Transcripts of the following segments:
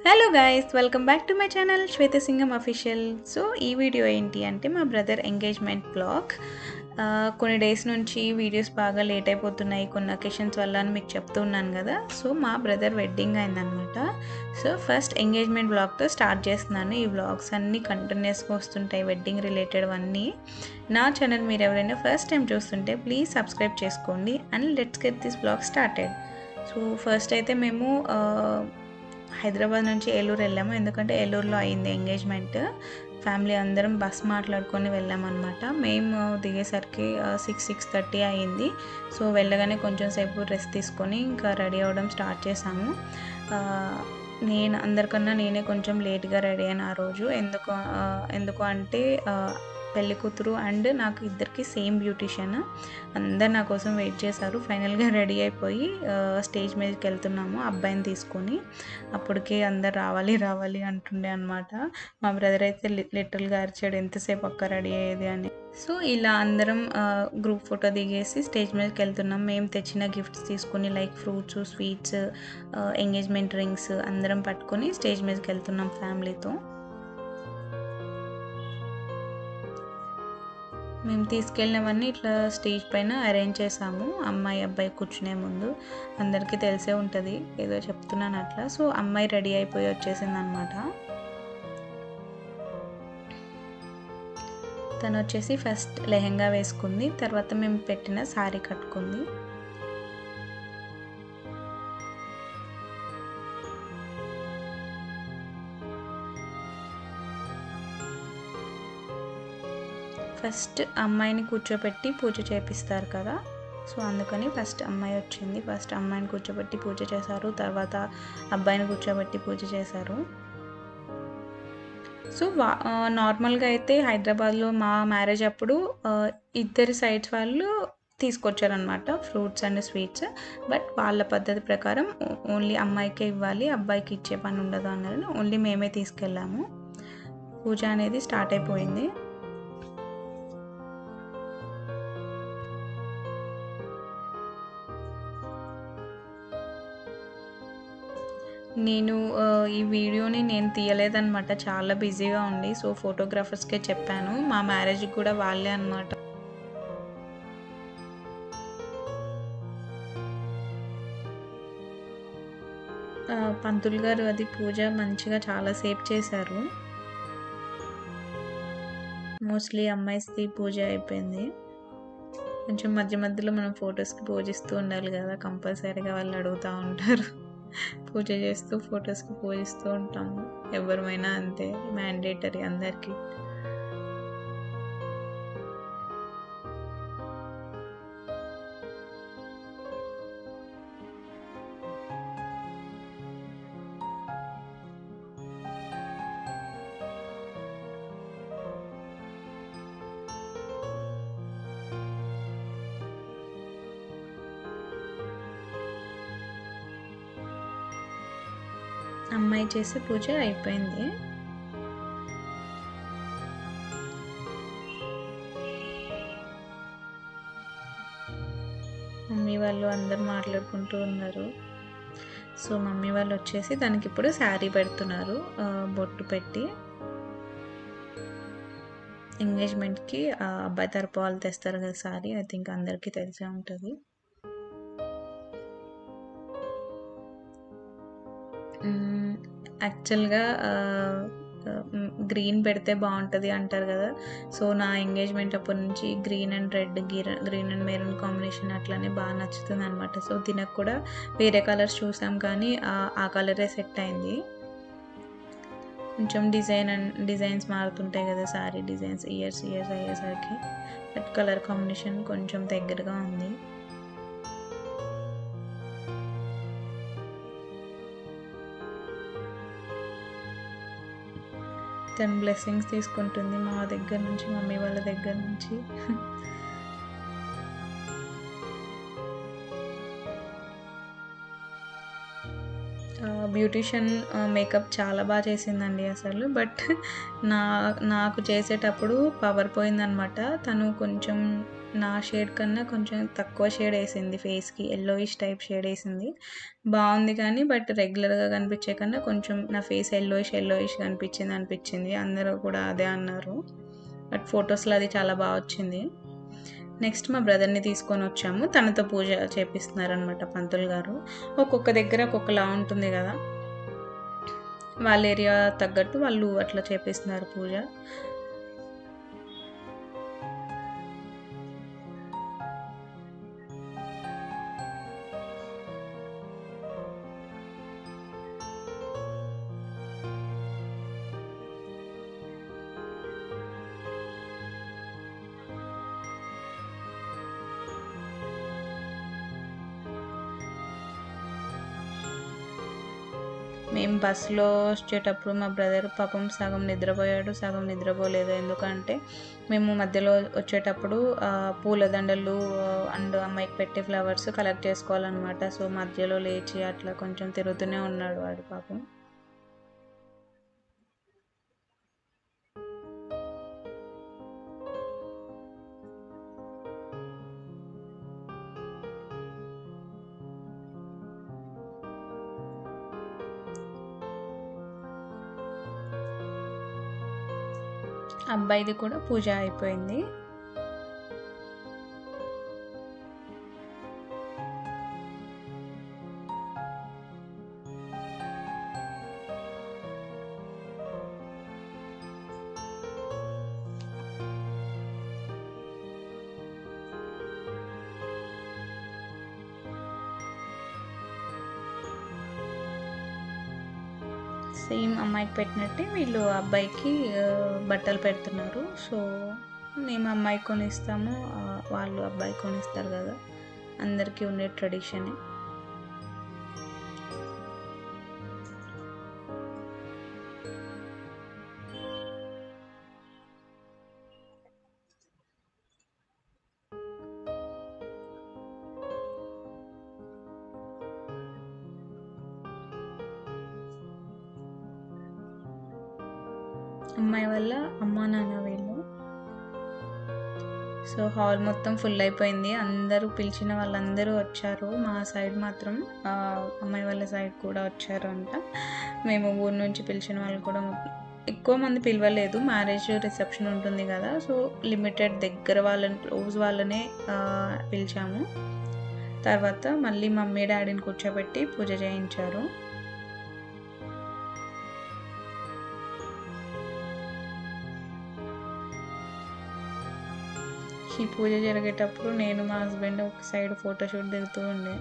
Hello guys, welcome back to my channel Shweta Singam official. So ఈ video ఏంటి అంటే మా బ్రదర్ ఎంగేజ్మెంట్ బ్లాగ్. కొన్ని డేస్ నుంచి వీడియోస్ బాగా లేట్ అయిపోతున్నాయి కొన్ని అకేషన్స్ వల్ల అని మీకు చెప్తూ ఉన్నాను కదా. సో మా బ్రదర్ వెడ్డింగ్ అయిందనమాట. సో ఫస్ట్ ఎంగేజ్మెంట్ బ్లాగ్తో స్టార్ట్ చేస్తున్నాను. ఈ బ్లాగ్స్ అన్నీ కంటిన్యూస్గా వస్తుంటాయి, వెడ్డింగ్ రిలేటెడ్ అన్నీ. నా ఛానల్ మీరు ఎవరైనా ఫస్ట్ టైం చూస్తుంటే ప్లీజ్ సబ్స్క్రైబ్ చేసుకోండి and let's get this blog started. So first అయితే మేము హైదరాబాద్ నుంచి ఏలూరు వెళ్ళాము, ఎందుకంటే ఏలూరులో అయింది ఎంగేజ్మెంట్. ఫ్యామిలీ అందరం బస్ మాట్లాడుకొని వెళ్ళామన్నమాట. మేము దిగేసరికి 6:30 అయింది. సో వెళ్ళగానే కొంచెం సేపు రెస్ట్ తీసుకొని ఇంకా రెడీ అవ్వడం స్టార్ట్ చేసాము. నేను అందరికన్నా నేనే కొంచెం లేట్గా రెడీ అయిన ఆ రోజు. ఎందుకు అంటే పెళ్లి కూతురు అండ్ నాకు ఇద్దరికి సేమ్ బ్యూటిషియన్. అందరు నా కోసం వెయిట్ చేశారు. ఫైనల్గా రెడీ అయిపోయి స్టేజ్ మీదకి వెళ్తున్నాము అబ్బాయిని తీసుకొని. అప్పటికే అందరు రావాలి రావాలి అంటుండే అనమాట. మా బ్రదర్ అయితే లిటరల్గా అరిచాడు, ఎంతసేపు అక్క రెడీ అయ్యేది అని. సో ఇలా అందరం గ్రూప్ ఫోటో దిగేసి స్టేజ్ మీదకి వెళ్తున్నాం. మేము తెచ్చిన గిఫ్ట్స్ తీసుకుని like fruits, sweets, engagement rings అందరం పట్టుకొని స్టేజ్ మీదకి వెళ్తున్నాం ఫ్యామిలీతో. మేము తీసుకెళ్ళినవన్నీ ఇట్లా స్టేజ్ పైన అరేంజ్ చేసాము, అమ్మాయి అబ్బాయి కూర్చునే ముందు. అందరికీ తెలిసే ఉంటుంది, ఏదో చెప్తున్నాను అట్లా. సో అమ్మాయి రెడీ అయిపోయి వచ్చేసింది అనమాట. తను వచ్చేసి ఫస్ట్ లెహెంగా వేసుకుంది, తర్వాత మేము పెట్టిన శారీ కట్టుకుంది. ఫస్ట్ అమ్మాయిని కూర్చోపెట్టి పూజ చేపిస్తారు కదా, సో అందుకని ఫస్ట్ అమ్మాయి వచ్చింది. ఫస్ట్ అమ్మాయిని కూర్చోబెట్టి పూజ చేశారు, తర్వాత అబ్బాయిని కూర్చోబెట్టి పూజ చేశారు. సో నార్మల్గా అయితే హైదరాబాద్లో మా మ్యారేజ్ అప్పుడు ఇద్దరి సైడ్స్ వాళ్ళు తీసుకొచ్చారనమాట ఫ్రూట్స్ అండ్ స్వీట్స్. బట్ వాళ్ళ పద్ధతి ప్రకారం ఓన్లీ అమ్మాయికే ఇవ్వాలి, అబ్బాయికి ఇచ్చే పని ఉండదు అన్నారు. ఓన్లీ మేమే తీసుకెళ్ళాము. పూజ అనేది స్టార్ట్ అయిపోయింది. నేను ఈ వీడియోని నేను తీయలేదన్నమాట, చాలా బిజీగా ఉండి. సో ఫోటోగ్రాఫర్స్కే చెప్పాను, మా మ్యారేజ్కి కూడా వాళ్ళే అనమాట. పంతులు గారు అది పూజ మంచిగా చాలాసేపు చేశారు. మోస్ట్లీ అమ్మాయిస్ది పూజ అయిపోయింది. కొంచెం మధ్య మధ్యలో మనం ఫొటోస్కి పూజిస్తూ ఉండాలి కదా, కంపల్సరీగా వాళ్ళు అడుగుతూ ఉంటారు. పూజ చేస్తూ ఫొటోస్కి పూజిస్తూ ఉంటాము, ఎవరిమైనా అంతే, మ్యాండేటరీ అందరికీ. అమ్మాయి చేసే పూజ అయిపోయింది. మమ్మీ వాళ్ళు అందరు మాట్లాడుకుంటూ ఉన్నారు. సో మమ్మీ వాళ్ళు వచ్చేసి దానికి ఇప్పుడు శారీ పెడుతున్నారు, బొట్టు పెట్టి. ఎంగేజ్మెంట్కి అబ్బాయి తరపు వాళ్ళు తెస్తారు కదా శారీ, ఐ థింక్ అందరికీ తెలిసే ఉంటుంది. యాక్చువల్గా గ్రీన్ పెడితే బాగుంటుంది అంటారు కదా. సో నా ఎంగేజ్మెంట్ అప్పటి నుంచి green and red, green and maroon combination అట్లానే బాగా నచ్చుతుంది అనమాట. సో దీనికి కూడా వేరే కలర్స్ చూసాం కానీ ఆ కలరే సెట్ అయింది. కొంచెం డిజైన్స్ మారుతుంటాయి కదా శారీ డిజైన్స్, ఇయర్స్ అయ్యేసరికి రెడ్ కలర్ కాంబినేషన్ కొంచెం దగ్గరగా ఉంది. తను బ్లెస్సింగ్స్ తీసుకుంటుంది మా దగ్గర నుంచి, మమ్మీ వాళ్ళ దగ్గర నుంచి. బ్యూటిషియన్ మేకప్ చాలా బాగా చేసిందండి అసలు. బట్ నాకు చేసేటప్పుడు పవర్ పోయిందనమాట. తను కొంచెం నా షేడ్ కన్నా కొంచెం తక్కువ షేడ్ వేసింది ఫేస్కి, ఎల్లోయిష్ టైప్ షేడ్ వేసింది. బాగుంది కానీ బట్ రెగ్యులర్గా కనిపించే కన్నా కొంచెం నా ఫేస్ ఎల్లోయిష్ అనిపించింది. అందరూ కూడా అదే అన్నారు. బట్ ఫొటోస్లో అది చాలా బాగా వచ్చింది. నెక్స్ట్ మా బ్రదర్ని తీసుకొని వచ్చాము. తనతో పూజ చేపిస్తున్నారనమాట పంతులు గారు. ఒక్కొక్క దగ్గర ఒక్కొక్కలా ఉంటుంది కదా, వాళ్ళ ఏరియా తగ్గట్టు వాళ్ళు అట్లా చేపిస్తున్నారు పూజ. మేము బస్సులో వచ్చేటప్పుడు మా బ్రదర్ పాపం సగం నిద్రపోయాడు, సగం నిద్రపోలేదు. ఎందుకంటే మేము మధ్యలో వచ్చేటప్పుడు పూలదండలు అండ్ అమ్మాయికి పెట్టే ఫ్లవర్స్ కలెక్ట్ చేసుకోవాలన్నమాట. సో మధ్యలో లేచి అట్లా కొంచెం తిరుగుతూనే ఉన్నాడు వాడు పాపం. అబ్బాయిది కూడా పూజ అయిపోయింది. సేమ్ అమ్మాయికి పెట్టినట్టే వీళ్ళు అబ్బాయికి బట్టలు పెడుతున్నారు. సో మేము అమ్మాయికి కొనిస్తాము, వాళ్ళు అబ్బాయి కొనిస్తారు కదా, అందరికీ ఉండే ట్రెడిషనే. అమ్మాయి వల్ల అమ్మా నాన్న వీళ్ళు. సో హాల్ మొత్తం ఫుల్ అయిపోయింది. అందరూ పిలిచిన వాళ్ళందరూ వచ్చారు. మా సైడ్ మాత్రం అమ్మాయి వాళ్ళ సైడ్ కూడా వచ్చారు అంట. మేము ఊరు నుంచి పిలిచిన వాళ్ళు కూడా ఎక్కువ మంది పిలవలేదు. మ్యారేజ్ రిసెప్షన్ ఉంటుంది కదా, సో లిమిటెడ్ దగ్గర వాళ్ళని, క్లోజ్ వాళ్ళనే పిలిచాము. తర్వాత మళ్ళీ మమ్మీ డాడీని కూర్చోబెట్టి పూజ చేయించారు. ఈ పూజ జరిగేటప్పుడు నేను మా హస్బెండ్ ఒక సైడ్ ఫోటోషూట్ దిగుతూ ఉండే.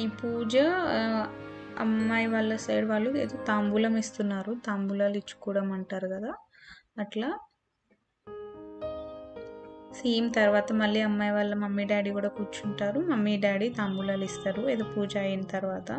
ఈ పూజ అమ్మాయి వాళ్ళ సైడ్ వాళ్ళు ఏదో తాంబూలం ఇస్తున్నారు, తాంబూలాలు ఇచ్చుకోవడం అంటారు కదా అట్లా. సేమ్ తర్వాత మళ్ళీ అమ్మాయి వాళ్ళ మమ్మీ డాడీ కూడా కూర్చుంటారు. మమ్మీ డాడీ తాంబూలాలు ఇస్తారు ఏదో పూజ అయిన తర్వాత.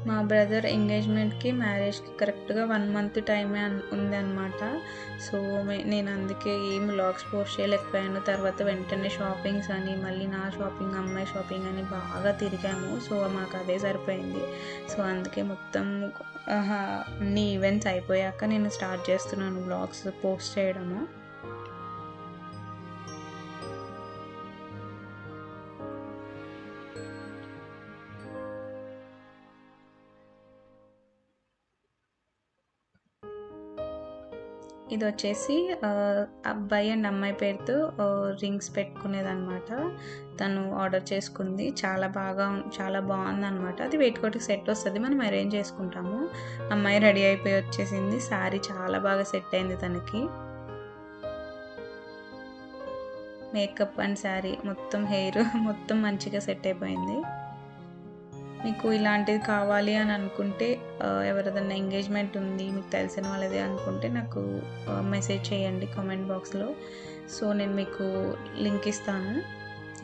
మా బ్రదర్ ఎంగేజ్మెంట్కి మ్యారేజ్కి కరెక్ట్గా 1 మంత్ టైమే ఉందన్నమాట. సో నేను అందుకే ఏం వ్లాగ్స్ పోస్ట్ చేయలేకపోయాను. తర్వాత వెంటనే షాపింగ్స్ అని, మళ్ళీ నా షాపింగ్, అమ్మాయి షాపింగ్ అని బాగా తిరిగాము. సో మాకు అదే సరిపోయింది. సో అందుకే మొత్తం అన్ని ఈవెంట్స్ అయిపోయాక నేను స్టార్ట్ చేస్తున్నాను వ్లాగ్స్ పోస్ట్ చేయడము. ఇది వచ్చేసి అబ్బాయి అండ్ అమ్మాయి పేరుతో రింగ్స్ పెట్టుకునేదన్నమాట. తను ఆర్డర్ చేసుకుంది. చాలా బాగుందన్నమాట. అది వేటుకోటికి సెట్ వస్తుంది, మనం అరేంజ్ చేసుకుంటాము. అమ్మాయి రెడీ అయిపోయి వచ్చేసింది. శారీ చాలా బాగా సెట్ అయింది తనకి. మేకప్ అండ్ శారీ మొత్తం, హెయిర్ మొత్తం మంచిగా సెట్ అయిపోయింది. మీకు ఇలాంటిది కావాలి అని అనుకుంటే, ఎవరిదన్నా ఎంగేజ్మెంట్ ఉంది మీకు తెలిసిన వాళ్ళది అనుకుంటే నాకు మెసేజ్ చేయండి కామెంట్ బాక్స్లో. సో నేను మీకు లింక్ ఇస్తాను.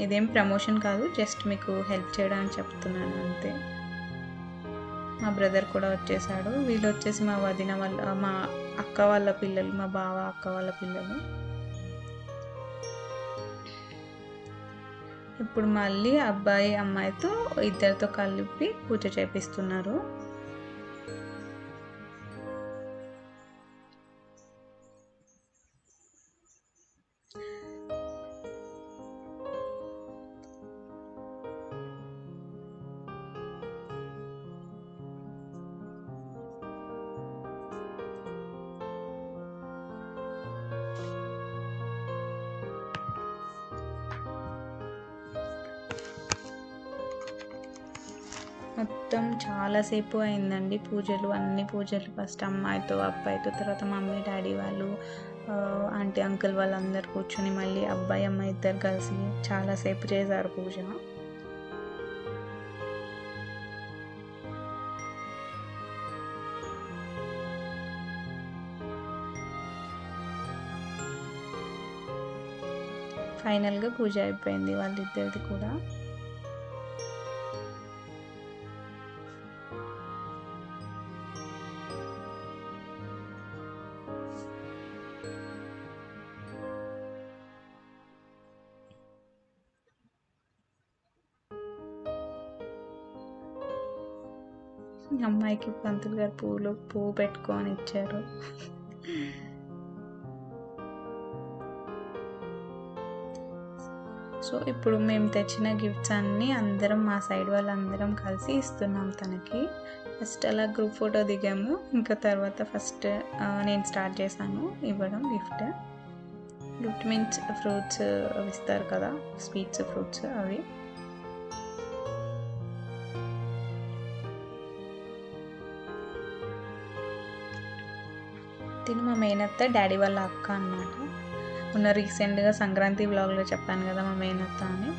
ఇదేం ప్రమోషన్ కాదు, జస్ట్ మీకు హెల్ప్ చేయడానికి చెప్తున్నాను అంతే. మా బ్రదర్ కూడా వచ్చేసాడు. వీళ్ళు వచ్చేసి మా వదిన వాళ్ళ, మా అక్క వాళ్ళ పిల్లలు, మా బావ అక్క వాళ్ళ పిల్లలు. ఇప్పుడు మళ్ళీ అబ్బాయి అమ్మాయితో ఇద్దరితో కలిపి పూజ చేపిస్తున్నారు. మొత్తం చాలాసేపు అయిందండి పూజలు, అన్ని పూజలు. ఫస్ట్ అమ్మాయితో అబ్బాయితో, తర్వాత మమ్మీ డాడీ వాళ్ళు, ఆంటీ అంకుల్ వాళ్ళందరూ కూర్చొని మళ్ళీ అబ్బాయి అమ్మాయి ఇద్దరు కలిసి చాలాసేపు చేశారు పూజ. ఫైనల్గా పూజ అయిపోయింది వాళ్ళిద్దరిది కూడా. అమ్మాయికి పంతులు గారు పువ్వు పెట్టుకొని ఇచ్చారు. సో ఇప్పుడు మేము తెచ్చిన గిఫ్ట్స్ అన్నీ అందరం, మా సైడ్ వాళ్ళందరం కలిసి ఇస్తున్నాం తనకి. ఫస్ట్ అలా గ్రూప్ ఫోటో దిగాము, ఇంకా తర్వాత ఫస్ట్ నేను స్టార్ట్ చేశాను ఇవ్వడం గిఫ్ట్. గిఫ్ట్ మీన్స్ ఫ్రూట్స్ అవి ఇస్తారు కదా, స్వీట్స్ ఫ్రూట్స్ అవి. తిని మా మేనత్త డాడీ వాళ్ళ అక్క అన్నమాట. మొన్న రీసెంట్గా సంక్రాంతి వ్లాగ్లో చెప్పాను కదా మా మేనత్త అని,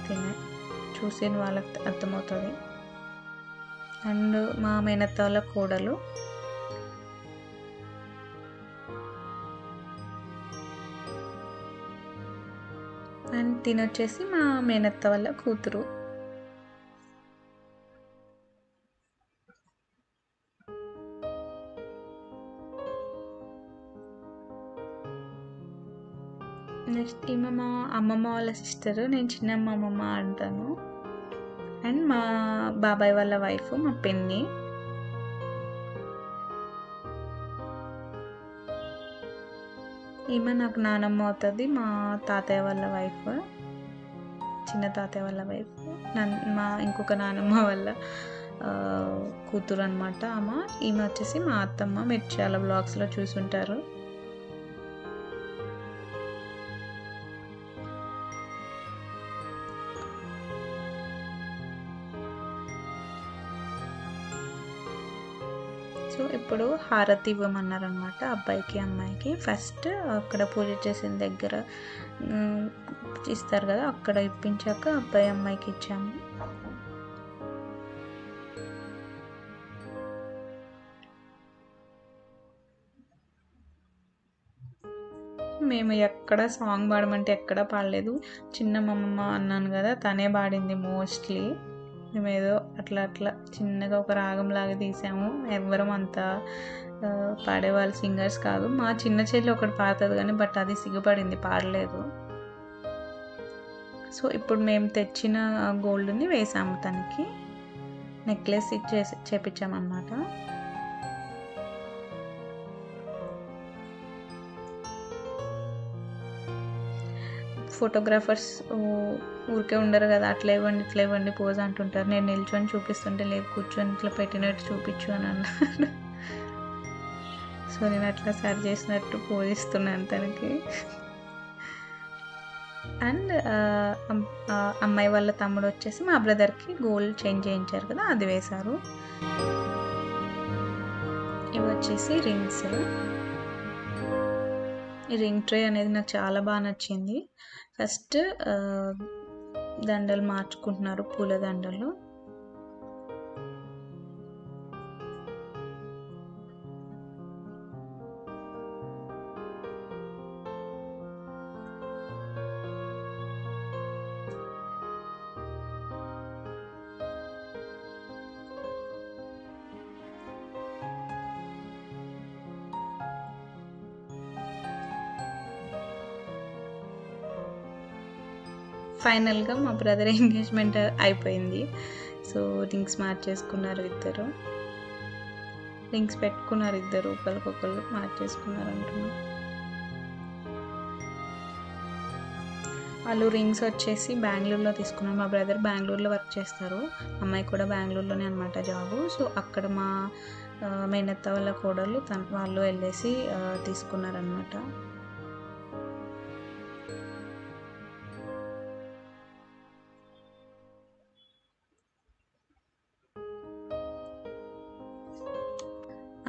చూసిన వాళ్ళకి అర్థమవుతుంది. అండ్ మా మేనత్త వాళ్ళ కోడలు. అండ్ తినొచ్చేసి మా మేనత్త వాళ్ళ కూతురు. నెక్స్ట్ ఈమె మా అమ్మమ్మ వాళ్ళ సిస్టర్, నేను చిన్నమ్మ అమ్మమ్మ అంటాను. అండ్ మా బాబాయ్ వాళ్ళ వైఫ్, మా పిన్ని. ఈమె నాకు నానమ్మ అవుతుంది, మా తాతయ్య వాళ్ళ వైఫ్, చిన్న తాతయ్య వాళ్ళ వైఫ్. మా ఇంకొక నానమ్మ వాళ్ళ కూతురు అనమాట ఆమె. ఈమె వచ్చేసి మా అత్తమ్మ, మీరు చాలా బ్లాగ్స్లో చూసుంటారు. సో ఇప్పుడు హారతి ఇవ్వమన్నారనమాట అబ్బాయికి అమ్మాయికి. ఫస్ట్ అక్కడ పూజ చేసిన దగ్గర ఇస్తారు కదా, అక్కడ ఇప్పించాక అబ్బాయి అమ్మాయికి ఇచ్చాము. మేము ఎక్కడ సాంగ్ పాడమంటే ఎక్కడ పాడలేదు. చిన్న మమ్మమ్మ అన్నాను కదా, తనే పాడింది మోస్ట్లీ. మేమేదో అట్లా అట్లా చిన్నగా ఒక రాగంలాగా తీసాము. ఎవ్వరం అంత పాడేవాళ్ళు సింగర్స్ కాదు. మా చిన్న చెల్లి ఒకటి పాడుతుంది కానీ, బట్ అది సిగ్గుపడింది, పాడలేదు. సో ఇప్పుడు మేము తెచ్చిన గోల్డ్ని వేసాము తనకి, నెక్లెస్ ఇచ్చేసి చేపించామన్నమాట. ఫోటోగ్రాఫర్స్ ఊరికే ఉండరు కదా, అట్లా ఇవ్వండి ఇట్లా ఇవ్వండి పోజ్ అంటుంటారు. నేను నిల్చొని చూపిస్తుంటే లేదు, కూర్చొని ఇట్లా పెట్టినట్టు చూపించు అని అన్నారు. సో నేను అట్లా సరి చేసినట్టు పోజ్ ఇస్తున్నాను తనకి. అండ్ అమ్మాయి వాళ్ళ తమ్ముడు వచ్చేసి మా బ్రదర్కి గోల్డ్ చేంజ్ చేయించారు కదా, అది వేశారు. ఇవి వచ్చేసి రింగ్స్. ఈ రింగ్ ట్రే అనేది నాకు చాలా బాగా నచ్చింది. ఫస్ట్ దండలు మార్చుకుంటున్నారు, పూల దండలు. ఫైనల్గా మా బ్రదర్ ఎంగేజ్మెంట్ అయిపోయింది. సో రింగ్స్ మార్చేసుకున్నారు ఇద్దరు, రింగ్స్ పెట్టుకున్నారు ఇద్దరు, ఒకరికొకరు మార్చేసుకున్నారు అంటున్నాను. వాళ్ళు రింగ్స్ వచ్చేసి బెంగళూరులో తీసుకున్నారు. మా బ్రదర్ బెంగళూరులో వర్క్ చేస్తారు, అమ్మాయి కూడా బెంగళూరులోనే అనమాట జాబు. సో అక్కడ మా మేనత్త వాళ్ళ కోడలు వాళ్ళు వెళ్ళేసి తీసుకున్నారనమాట.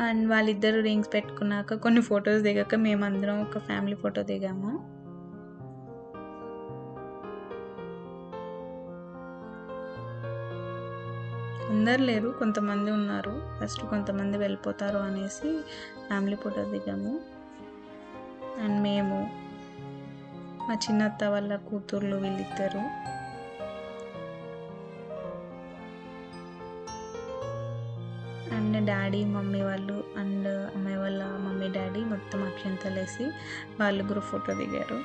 అండ్ వాళ్ళిద్దరు రింగ్స్ పెట్టుకున్నాక కొన్ని ఫొటోస్ దిగాక మేమందరం ఒక ఫ్యామిలీ ఫోటో దిగాము. అందరు లేరు, కొంతమంది ఉన్నారు. ఫస్ట్ కొంతమంది వెళ్ళిపోతారు అనేసి ఫ్యామిలీ ఫోటో దిగాము. అండ్ మేము, మా చిన్నత్త వాళ్ళ కూతుర్లు వీళ్ళిద్దరు, అండ్ డాడీ మమ్మీ వాళ్ళు అండ్ అమ్మాయి వాళ్ళ మమ్మీ డాడీ మొత్తం అక్షంతలు వేసి వాళ్ళు గ్రూప్ ఫోటో దిగారు.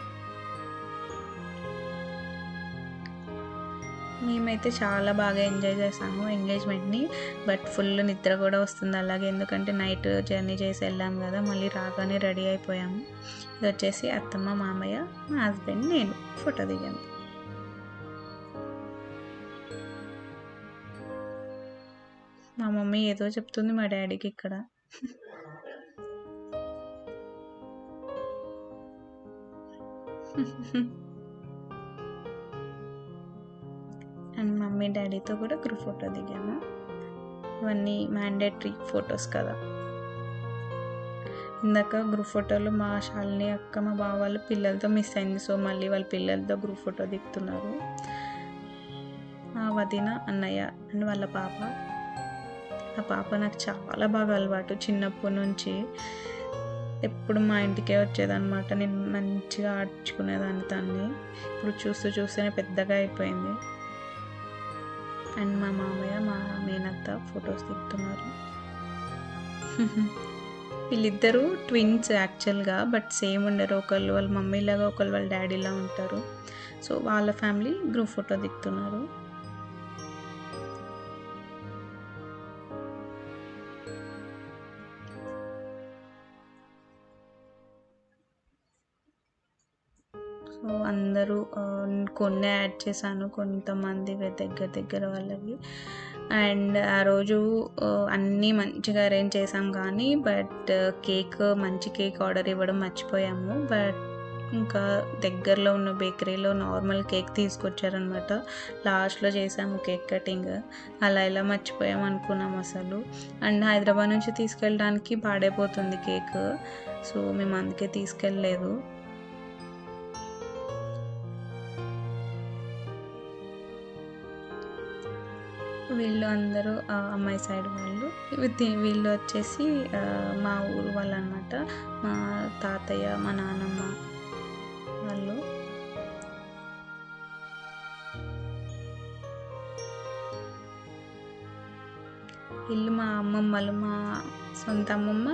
మేమైతే చాలా బాగా ఎంజాయ్ చేసాము ఎంగేజ్మెంట్ని. బట్ ఫుల్ నిద్ర కూడా వస్తుంది అలాగే, ఎందుకంటే నైట్ జర్నీ చేసి వెళ్ళాము కదా, మళ్ళీ రాగానే రెడీ అయిపోయాము. ఇది వచ్చేసి అత్తమ్మ, మామయ్య, మా హస్బెండ్, నేను ఫోటో దిగాను. మా మమ్మీ ఏదో చెప్తుంది మా డాడీకి ఇక్కడ. అండ్ మమ్మీ డాడీతో కూడా గ్రూప్ ఫోటో దిగాము. ఇవన్నీ మ్యాండేటరీ ఫొటోస్ కదా. ఇందాక గ్రూప్ ఫోటోలో మా శాలిని అక్క, మా బావ వాళ్ళ పిల్లలతో మిస్ అయింది. సో మళ్ళీ వాళ్ళ పిల్లలతో గ్రూప్ ఫోటో దిగుతున్నారు. మా వదిన, అన్నయ్య అండ్ వాళ్ళ పాప. ఆ పాప నాకు చాలా బాగా అలవాటు, చిన్నప్పటి నుంచి ఎప్పుడు మా ఇంటికే వచ్చేదన్నమాట. నేను మంచిగా ఆడుచుకునేదాన్ని దాన్ని. ఇప్పుడు చూస్తూనే పెద్దగా అయిపోయింది. అండ్ మా మామయ్య, మా మేనత్త ఫొటోస్ దిగుతున్నారు. వీళ్ళిద్దరూ ట్విన్స్ యాక్చువల్గా, బట్ సేమ్ ఉండరు. ఒకళ్ళు వాళ్ళ మమ్మీలాగా, ఒకళ్ళు వాళ్ళ డాడీలా ఉంటారు. సో వాళ్ళ ఫ్యామిలీ గ్రూప్ ఫోటో దిగుతున్నారు. సో అందరూ కొన్ని యాడ్ చేశాను, కొంతమంది దగ్గర వాళ్ళవి. అండ్ ఆ రోజు అన్నీ మంచిగా అరేంజ్ చేసాం కానీ, బట్ మంచి కేక్ ఆర్డర్ ఇవ్వడం మర్చిపోయాము. బట్ ఇంకా దగ్గరలో ఉన్న బేకరీలో నార్మల్ కేక్ తీసుకొచ్చారనమాట. లాస్ట్లో చేసాము కేక్ కటింగ్. అలా ఎలా మర్చిపోయాము అనుకున్నాం అసలు. అండ్ హైదరాబాద్ నుంచి తీసుకెళ్ళడానికి పాడైపోతుంది కేక్, సో మేము అందుకే తీసుకెళ్ళలేదు. వీళ్ళు అందరూ అమ్మాయి సైడ్ వాళ్ళు. వీళ్ళు వచ్చేసి మా ఊరు వాళ్ళు అనమాట. మా తాతయ్య, మా నాన్నమ్మ వాళ్ళు. వీళ్ళు మా అమ్మమ్మలు, మా సొంత అమ్మమ్మ,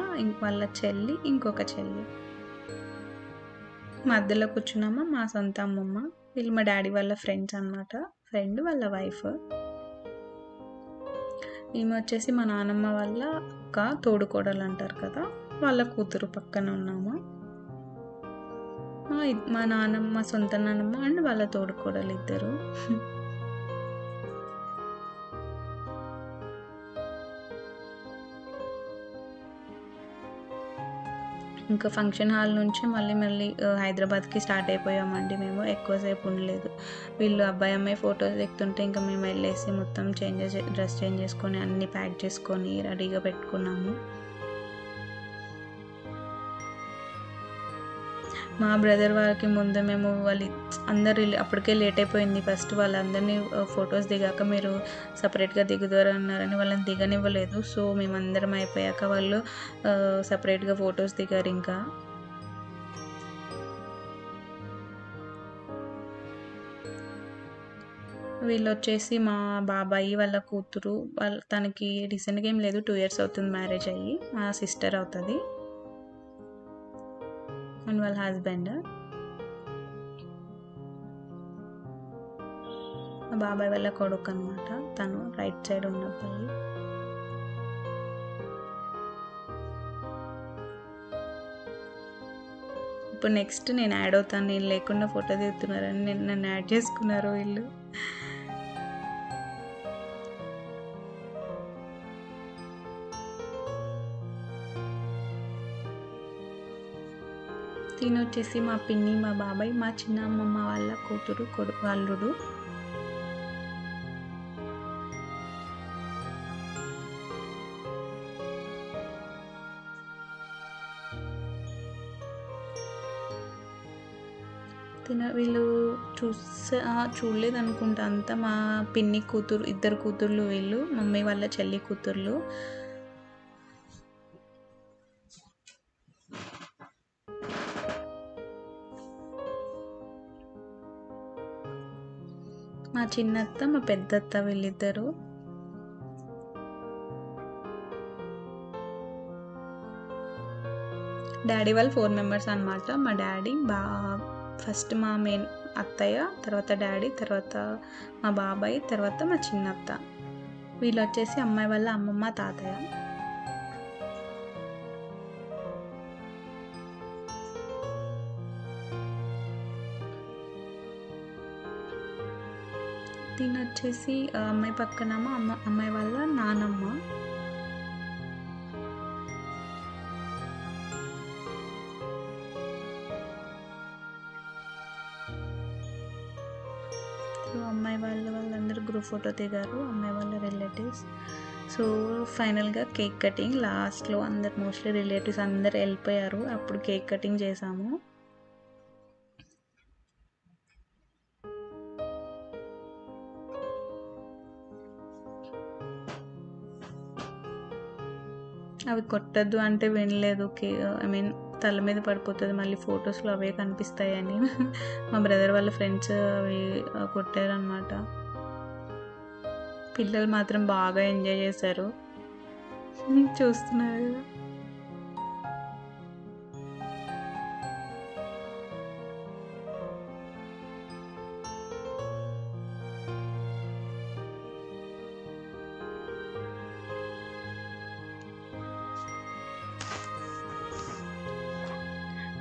వాళ్ళ చెల్లి, ఇంకొక చెల్లి. మధ్యలో కూర్చున్నామా మా సొంత అమ్మమ్మ. వీళ్ళు మా డాడీ వాళ్ళ ఫ్రెండ్స్ అనమాట, ఫ్రెండ్ వాళ్ళ వైఫ్. ఈమె వచ్చేసి మా నాన్నమ్మ వాళ్ళ అక్క, తోడుకోడలు అంటారు కదా, వాళ్ళ కూతురు. పక్కన ఉన్నాము. మా నాన్నమ్మ, సొంత నాన్నమ్మ అండ్ వాళ్ళ తోడుకోడలు ఇద్దరు. ఇంకా ఫంక్షన్ హాల్ నుంచి మళ్ళీ హైదరాబాద్కి స్టార్ట్ అయిపోయామండి. మేము ఎక్కువసేపు ఉండలేదు. వీళ్ళు అబ్బాయి అమ్మాయి ఫొటోస్ దిగుతుంటే ఇంకా మేము వెళ్ళేసి మొత్తం డ్రెస్ చేంజ్ చేసుకొని అన్నీ ప్యాక్ చేసుకొని రెడీగా పెట్టుకున్నాము. మా బ్రదర్ వాళ్ళకి ముందు మేము అందరు అప్పటికే లేట్ అయిపోయింది. ఫస్ట్ వాళ్ళందరినీ ఫొటోస్ దిగాక మీరు సపరేట్గా దిగుతారు అన్నారని వాళ్ళని దిగనివ్వలేదు. సో మేమందరం అయిపోయాక వాళ్ళు సపరేట్గా ఫొటోస్ దిగారు. ఇంకా వీళ్ళు వచ్చేసి మా బాబాయి వాళ్ళ కూతురు. తనకి రీసెంట్గా ఏం లేదు, 2 years అవుతుంది మ్యారేజ్ అయ్యి. మా సిస్టర్ అవుతుంది. అండ్ వాళ్ళ హస్బెండ్. మా బాబాయ్ వాళ్ళ కొడుకు అనమాట, తను రైట్ సైడ్ ఉన్న అబ్బాయి. ఇప్పుడు నెక్స్ట్ నేను యాడ్ అవుతాను, నేను లేకుండా ఫోటో దిగుతున్నారని నన్ను యాడ్ చేసుకున్నారు వీళ్ళు. తిని వచ్చేసి మా పిన్ని, మా బాబాయ్, మా చిన్న అమ్మమ్మ వాళ్ళ కూతురు అల్లుడు. వీళ్ళు చూడలేదు అనుకుంటా, అంతా మా పిన్ని కూతురు, ఇద్దరు కూతుర్లు వీళ్ళు, మమ్మీ వాళ్ళ చెల్లి కూతుర్లు. మా చిన్నత్త, మా పెద్దత్త వీళ్ళిద్దరు. డాడీ వాళ్ళు 4 మెంబర్స్ అనమాట. మా డాడీ ఫస్ట్ మా మెయిన్ అత్తయ్య, తర్వాత డాడీ, తర్వాత మా బాబాయ్, తర్వాత మా చిన్నత్త. వీళ్ళు వచ్చేసి అమ్మాయి వాళ్ళ అమ్మమ్మ, తాతయ్య. దీని వచ్చేసి అమ్మాయి పక్కనమ్మ అమ్మాయి వాళ్ళ నానమ్మ. అమ్మాయి వాళ్ళందరూ గ్రూప్ ఫోటో దిగారు, అమ్మాయి వాళ్ళ రిలేటివ్స్. సో ఫైనల్గా కేక్ కటింగ్ లాస్ట్లో అందరు మోస్ట్లీ రిలేటివ్స్ అందరు వెళ్ళిపోయారు, అప్పుడు కేక్ కటింగ్ చేసాము. అవి కొట్టద్దు అంటే వినలేదు, ఐ మీన్ తల మీద పడిపోతుంది మళ్ళీ ఫొటోస్లో అవే కనిపిస్తాయని మా బ్రదర్ వాళ్ళ ఫ్రెండ్స్ అవి కొట్టారనమాట. పిల్లలు మాత్రం బాగా ఎంజాయ్ చేశారు, చూస్తున్నారు కదా.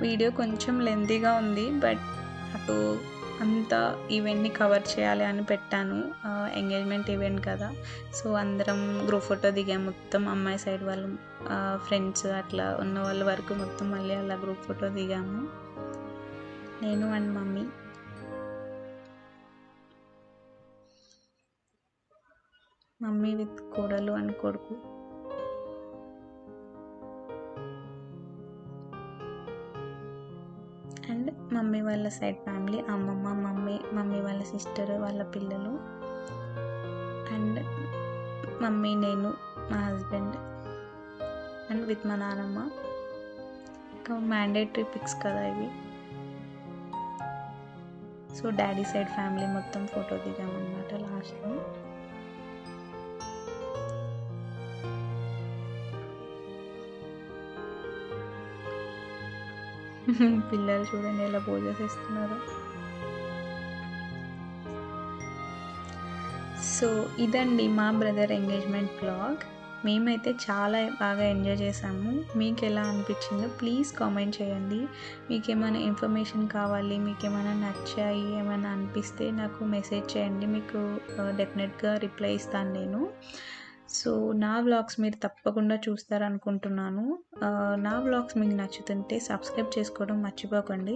వీడియో కొంచెం లెంతీగా ఉంది, బట్ నాకు అంత ఈవెంట్ని కవర్ చేయాలి అని పెట్టాను, ఎంగేజ్మెంట్ ఈవెంట్ కదా. సో అందరం గ్రూప్ ఫోటో దిగాము, మొత్తం అమ్మాయి సైడ్ వాళ్ళు ఫ్రెండ్స్ అట్లా ఉన్న వాళ్ళ వరకు మొత్తం మళ్ళీ అలా గ్రూప్ ఫోటో దిగాము, నేను అండ్ మమ్మీ. మమ్మీ విత్ కోడలు అండ్ కొడుకు. అండ్ మమ్మీ వాళ్ళ సైడ్ ఫ్యామిలీ, అమ్మమ్మ, మమ్మీ వాళ్ళ సిస్టర్, వాళ్ళ పిల్లలు, అండ్ మమ్మీ, నేను, మా హస్బెండ్, అండ్ విత్ మా నానమ్మ. మ్యాండేటరీ పిక్స్ కదా ఇవి. సో డాడీ సైడ్ ఫ్యామిలీ మొత్తం ఫోటో దిగామన్నమాట లాస్ట్లో. పిల్లలు చూడండి ఎలా పోజేసేస్తున్నారు. సో ఇదండి మా బ్రదర్ ఎంగేజ్మెంట్ బ్లాగ్. మేమైతే చాలా బాగా ఎంజాయ్ చేసాము. మీకు ఎలా అనిపించిందో ప్లీజ్ కామెంట్ చేయండి. మీకు ఏమైనా ఇన్ఫర్మేషన్ కావాలి, మీకు ఏమైనా నచ్చాయి, ఏమైనా అనిపిస్తే నాకు మెసేజ్ చేయండి, మీకు డెఫినెట్గా రిప్లై ఇస్తాను నేను. సో నా వ్లాగ్స్ మీరు తప్పకుండా చూస్తారనుకుంటున్నాను. నా వ్లాగ్స్ మీకు నచ్చుతుంటే సబ్స్క్రైబ్ చేసుకోవడం మర్చిపోకండి.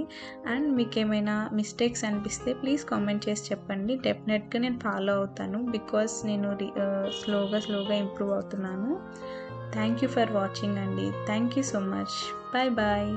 అండ్ మీకు ఏమైనా మిస్టేక్స్ అనిపిస్తే ప్లీజ్ కామెంట్ చేసి చెప్పండి, డెఫినెట్గా నేను ఫాలో అవుతాను, బికాస్ నేను స్లోగా ఇంప్రూవ్ అవుతున్నాను. థ్యాంక్ యూ ఫర్ వాచింగ్ అండి. Thank you so much. Bye bye.